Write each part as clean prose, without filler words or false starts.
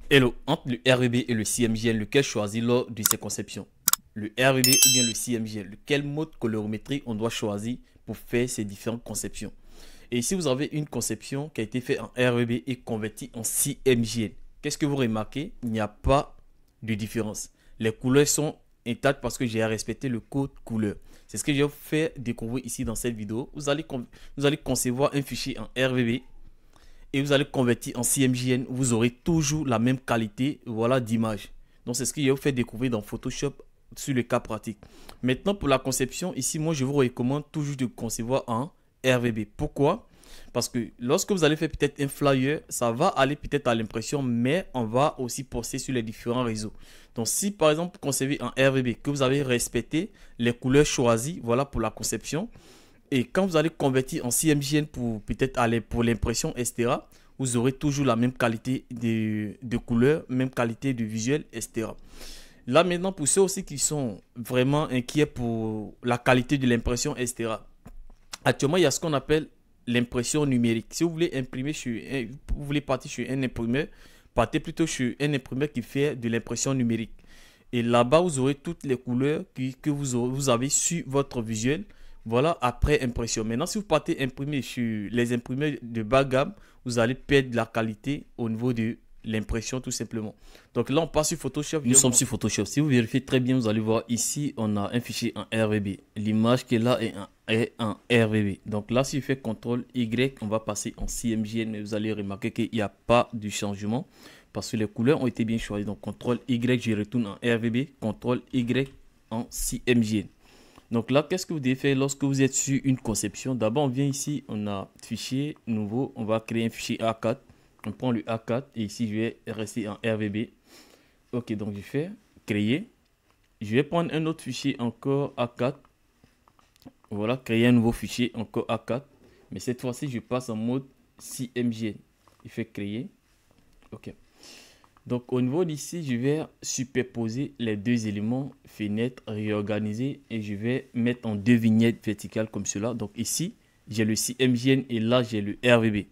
Hello, entre le RVB et le CMJN, lequel choisir lors de ces conceptions? Le RVB ou bien le CMJN, lequel mode colorimétrie on doit choisir pour faire ces différentes conceptions? Et ici, vous avez une conception qui a été faite en RVB et convertie en CMJN. Qu'est-ce que vous remarquez? Il n'y a pas de différence. Les couleurs sont intactes parce que j'ai respecté le code couleur. C'est ce que j'ai fait découvrir ici dans cette vidéo. Vous allez concevoir un fichier en RVB et vous allez convertir en CMJN, vous aurez toujours la même qualité, voilà, d'image. Donc c'est ce que je vous fait découvrir dans Photoshop sur le cas pratique. Maintenant pour la conception, ici moi je vous recommande toujours de concevoir en RVB. Pourquoi? Parce que lorsque vous allez faire peut-être un flyer, ça va aller peut-être à l'impression, mais on va aussi poster sur les différents réseaux. Donc si par exemple vous concevez en RVB, que vous avez respecté les couleurs choisies, voilà pour la conception, et quand vous allez convertir en CMJN pour peut-être aller pour l'impression, etc., vous aurez toujours la même qualité de couleur, même qualité de visuel, etc. Là maintenant, pour ceux aussi qui sont vraiment inquiets pour la qualité de l'impression, etc., actuellement, il y a ce qu'on appelle l'impression numérique. Si vous voulez imprimer vous voulez partir sur un imprimeur, partez plutôt sur un imprimeur qui fait de l'impression numérique. Et là-bas, vous aurez toutes les couleurs que vous avez sur votre visuel. Voilà, après impression. Maintenant, si vous partez imprimer sur les imprimeurs de bas gamme, vous allez perdre la qualité au niveau de l'impression tout simplement. Donc là, on passe sur Photoshop. Nous sommes sur Photoshop. Si vous vérifiez très bien, vous allez voir ici, on a un fichier en RVB. L'image qui est là est en RVB. Donc là, si je fais CTRL Y, on va passer en CMJN. Mais vous allez remarquer qu'il n'y a pas de changement parce que les couleurs ont été bien choisies. Donc CTRL Y, je retourne en RVB. CTRL Y en CMJN. Donc là, qu'est-ce que vous devez faire lorsque vous êtes sur une conception? D'abord, on vient ici, on a fichier nouveau, on va créer un fichier A4. On prend le A4 et ici, je vais rester en RVB. Ok, donc je fais créer. Je vais prendre un autre fichier encore A4. Voilà, créer un nouveau fichier encore A4. Mais cette fois-ci, je passe en mode CMJN. Je fais créer. Ok. Donc au niveau d'ici, je vais superposer les deux éléments, fenêtre, réorganiser et je vais mettre en deux vignettes verticales comme cela. Donc ici, j'ai le CMJN et là, j'ai le RVB.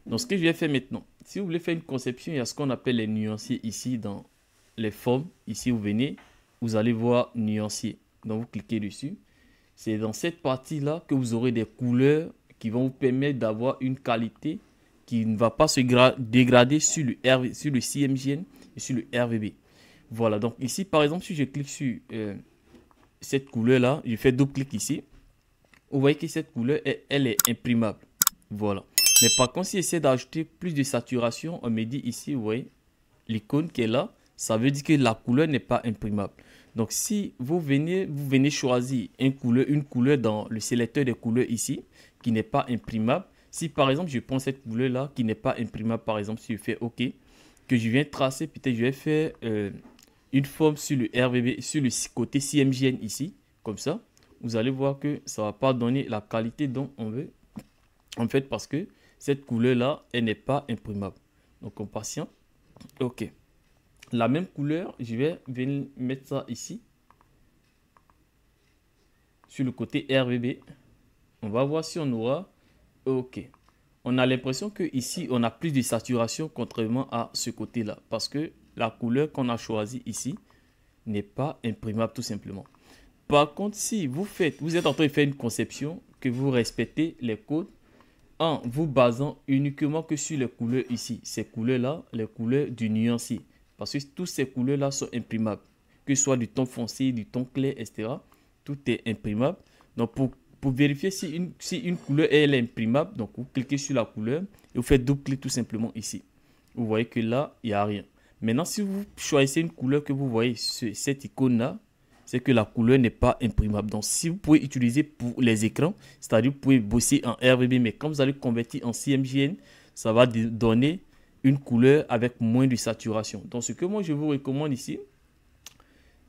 Donc ce que je vais faire maintenant, si vous voulez faire une conception, il y a ce qu'on appelle les nuanciers ici dans les formes. Ici, vous venez, vous allez voir nuancier. Donc vous cliquez dessus. C'est dans cette partie-là que vous aurez des couleurs qui vont vous permettre d'avoir une qualité qui ne va pas se dégrader sur le CMJN et sur le RVB. Voilà, donc ici, par exemple, si je clique sur cette couleur-là, je fais double-clic ici. Vous voyez que cette couleur, elle est imprimable. Voilà. Mais par contre, si j'essaie d'ajouter plus de saturation, on me dit ici, vous voyez, l'icône qui est là, ça veut dire que la couleur n'est pas imprimable. Donc, si vous venez choisir une couleur dans le sélecteur des couleurs ici, qui n'est pas imprimable. Si par exemple, je prends cette couleur-là qui n'est pas imprimable, par exemple, si je fais OK, que je viens tracer, peut-être je vais faire une forme sur le RVB, sur le côté CMJN ici, comme ça. Vous allez voir que ça ne va pas donner la qualité dont on veut. En fait, parce que cette couleur-là, elle n'est pas imprimable. Donc, on patiente. OK. La même couleur, je vais venir mettre ça ici. Sur le côté RVB. On va voir si on aura... OK. On a l'impression que ici, on a plus de saturation contrairement à ce côté-là. Parce que la couleur qu'on a choisie ici n'est pas imprimable tout simplement. Par contre, si vous êtes en train de faire une conception, que vous respectez les codes, en vous basant uniquement que sur les couleurs ici. Ces couleurs-là, les couleurs du nuancier. Parce que toutes ces couleurs-là sont imprimables. Que ce soit du ton foncé, du ton clair, etc. Tout est imprimable. Donc, pour vérifier si une couleur elle est imprimable, donc vous cliquez sur la couleur et vous faites double-clic tout simplement ici. Vous voyez que là, il n'y a rien. Maintenant, si vous choisissez une couleur que vous voyez sur cette icône-là, c'est que la couleur n'est pas imprimable. Donc, si vous pouvez utiliser pour les écrans, c'est-à-dire vous pouvez bosser en RVB, mais quand vous allez convertir en CMJN, ça va donner une couleur avec moins de saturation. Donc, ce que moi, je vous recommande ici,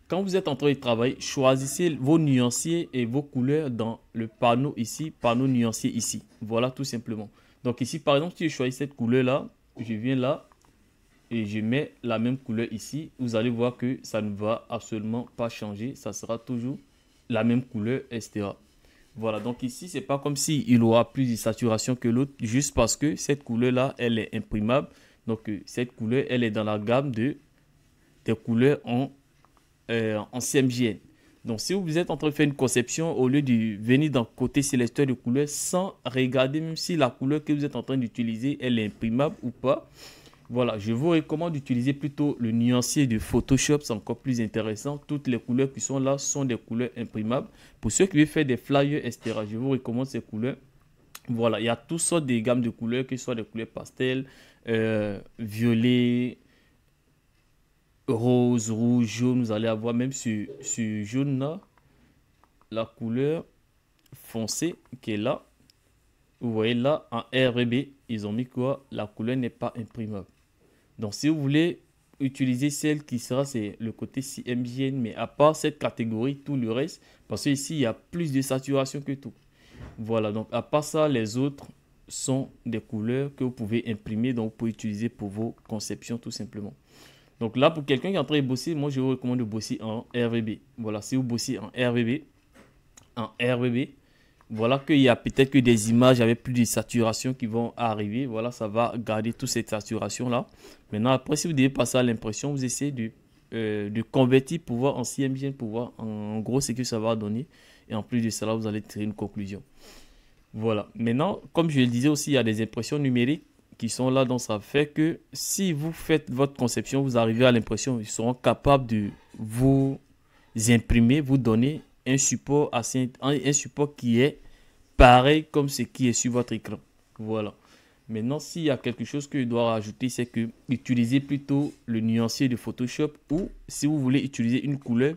quand vous êtes en train de travailler, choisissez vos nuanciers et vos couleurs dans le panneau ici, panneau nuancier ici. Voilà, tout simplement. Donc, ici, par exemple, si je choisis cette couleur-là, je viens là, et je mets la même couleur ici, vous allez voir que ça ne va absolument pas changer. Ça sera toujours la même couleur, etc. Voilà, donc ici, c'est pas comme s'il aura plus de saturation que l'autre, juste parce que cette couleur-là, elle est imprimable. Donc, cette couleur, elle est dans la gamme des couleurs en CMJN. Donc, si vous êtes en train de faire une conception, au lieu de venir dans le côté sélecteur de couleurs sans regarder même si la couleur que vous êtes en train d'utiliser, elle est imprimable ou pas, voilà, je vous recommande d'utiliser plutôt le nuancier de Photoshop, c'est encore plus intéressant. Toutes les couleurs qui sont là sont des couleurs imprimables. Pour ceux qui veulent faire des flyers, etc., je vous recommande ces couleurs. Voilà, il y a toutes sortes de gammes de couleurs, que ce soit des couleurs pastel, violet, rose, rouge, jaune. Vous allez avoir même sur jaune là, la couleur foncée qui est là. Vous voyez là, en RGB, ils ont mis quoi? La couleur n'est pas imprimable. Donc, si vous voulez utiliser celle qui sera, c'est le côté CMJN, mais à part cette catégorie, tout le reste, parce que ici, il y a plus de saturation que tout. Voilà, donc à part ça, les autres sont des couleurs que vous pouvez imprimer, donc vous pouvez utiliser pour vos conceptions tout simplement. Donc là, pour quelqu'un qui est en train de bosser, moi je vous recommande de bosser en RGB. Voilà, si vous bossez en RGB, voilà qu'il y a peut-être que des images avec plus de saturation qui vont arriver. Voilà, ça va garder toute cette saturation là. Maintenant, après, si vous devez passer à l'impression, vous essayez de convertir pour voir en CMJN, pour voir en gros ce que ça va donner. Et en plus de cela, vous allez tirer une conclusion. Voilà. Maintenant, comme je le disais aussi, il y a des impressions numériques qui sont là. Donc, ça fait que si vous faites votre conception, vous arrivez à l'impression, ils seront capables de vous imprimer, vous donner un support qui est pareil comme ce qui est sur votre écran. Voilà. Maintenant, s'il y a quelque chose que je dois rajouter, c'est que utilisez plutôt le nuancier de Photoshop, ou si vous voulez utiliser une couleur,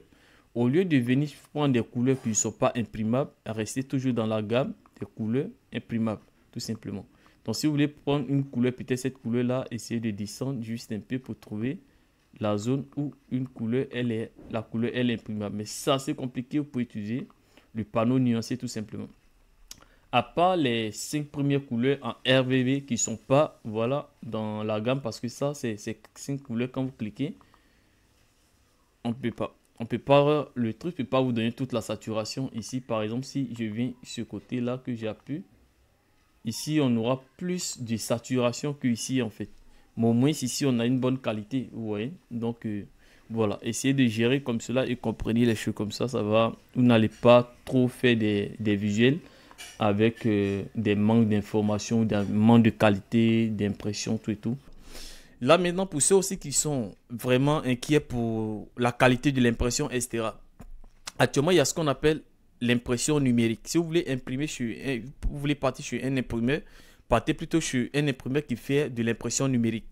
au lieu de venir prendre des couleurs qui ne sont pas imprimables, restez toujours dans la gamme des couleurs imprimables, tout simplement. Donc, si vous voulez prendre une couleur, peut-être cette couleur-là, essayez de descendre juste un peu pour trouver la zone où une couleur, la couleur elle est imprimable. Mais ça, c'est compliqué, vous pouvez utiliser le panneau nuancé tout simplement. À part les 5 premières couleurs en RGB qui ne sont pas, voilà, dans la gamme, parce que ça, c'est 5 couleurs, quand vous cliquez, on ne peut pas. Le truc ne peut pas vous donner toute la saturation. Ici, par exemple, si je viens ce côté-là que j'appuie, ici, on aura plus de saturation que ici, en fait. Mais au moins, ici, on a une bonne qualité, vous voyez. Donc, voilà. Essayez de gérer comme cela et comprenez les choses comme ça. Ça va. Vous n'allez pas trop faire des visuels avec des manques d'informations, des manques de qualité, d'impression, tout et tout. Là, maintenant, pour ceux aussi qui sont vraiment inquiets pour la qualité de l'impression, etc. Actuellement, il y a ce qu'on appelle l'impression numérique. Si vous voulez imprimer vous voulez partir sur un imprimeur, partez plutôt sur un imprimeur qui fait de l'impression numérique.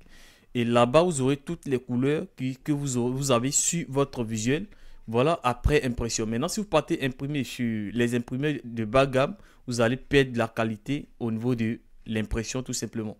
Et là-bas, vous aurez toutes les couleurs que vous avez sur votre visuel. Voilà, après impression. Maintenant, si vous partez imprimer sur les imprimeurs de bas gamme, vous allez perdre la qualité au niveau de l'impression tout simplement.